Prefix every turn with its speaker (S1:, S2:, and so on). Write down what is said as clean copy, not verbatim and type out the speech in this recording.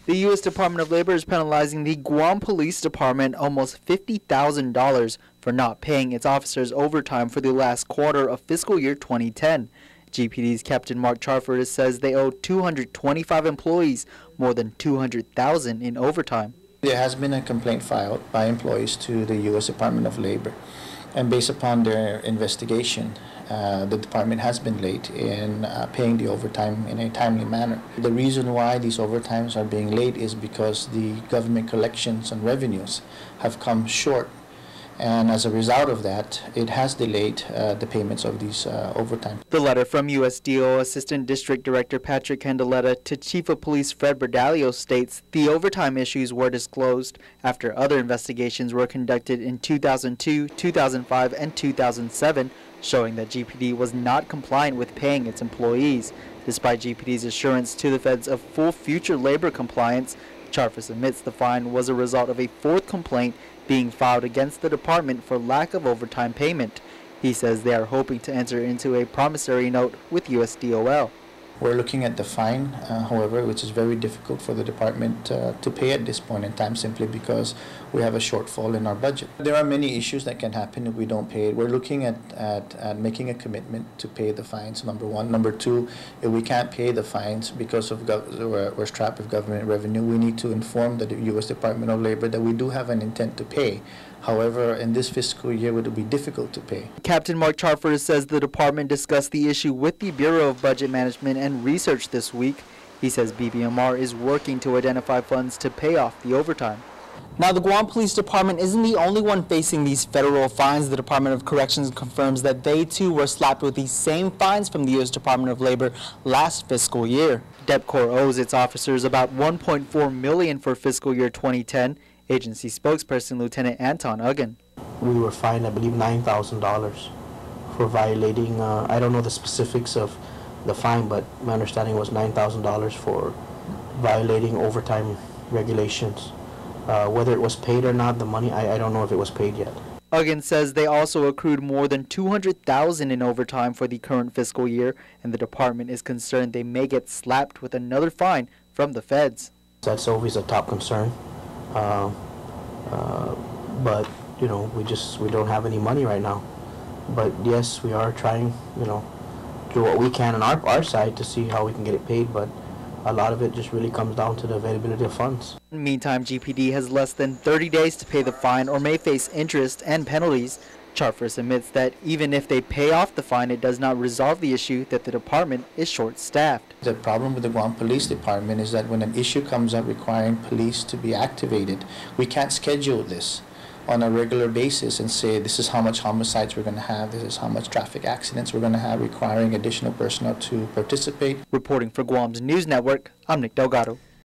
S1: The U.S. Department of Labor is penalizing the Guam Police Department almost $50,000 for not paying its officers overtime for the last quarter of fiscal year 2010. GPD's Captain Mark Charford says they owe 225 employees more than $200,000 in overtime.
S2: There has been a complaint filed by employees to the U.S. Department of Labor, and based upon their investigation, the department has been late in paying the overtime in a timely manner. The reason why these overtimes are being late is because the government collections and revenues have come short, and as a result of that, it has delayed the payments of these overtime.
S1: The letter from USDO Assistant District Director Patrick Candeletta to Chief of Police Fred Berdalio states the overtime issues were disclosed after other investigations were conducted in 2002, 2005, and 2007, showing that GPD was not compliant with paying its employees. Despite GPD's assurance to the feds of full future labor compliance, Charfus admits the fine was a result of a fourth complaint being filed against the department for lack of overtime payment. He says they are hoping to enter into a promissory note with USDOL.
S2: We're looking at the fine, however, which is very difficult for the department to pay at this point in time simply because we have a shortfall in our budget. There are many issues that can happen if we don't pay it. We're looking at making a commitment to pay the fines, number one. Number two, if we can't pay the fines because of we're strapped with government revenue, we need to inform the U.S. Department of Labor that we do have an intent to pay. However, in this fiscal year, it would be difficult to pay.
S1: Captain Mark Charford says the department discussed the issue with the Bureau of Budget Management and Research this week. He says BBMR is working to identify funds to pay off the overtime. Now, the Guam Police Department isn't the only one facing these federal fines. The Department of Corrections confirms that they too were slapped with these same fines from the U.S. Department of Labor last fiscal year. DEPCOR owes its officers about $1.4 million for fiscal year 2010. Agency spokesperson Lieutenant Anton Uggan.
S3: We were fined, I believe, $9,000 for violating, I don't know the specifics of the fine, but my understanding was $9,000 for violating overtime regulations. Whether it was paid or not, the money, I don't know if it was paid yet.
S1: Uggan says they also accrued more than $200,000 in overtime for the current fiscal year, and the department is concerned they may get slapped with another fine from the feds.
S3: That's always a top concern. But you know, we don't have any money right now. But yes, we are trying, you know, do what we can on our side to see how we can get it paid, but a lot of it just really comes down to the availability of funds.
S1: Meantime, GPD has less than 30 days to pay the fine or may face interest and penalties. Charfus admits that even if they pay off the fine, it does not resolve the issue that the department is short-staffed.
S2: The problem with the Guam Police Department is that when an issue comes up requiring police to be activated, we can't schedule this on a regular basis and say this is how much homicides we're going to have, this is how much traffic accidents we're going to have requiring additional personnel to participate.
S1: Reporting for Guam's News Network, I'm Nick Delgado.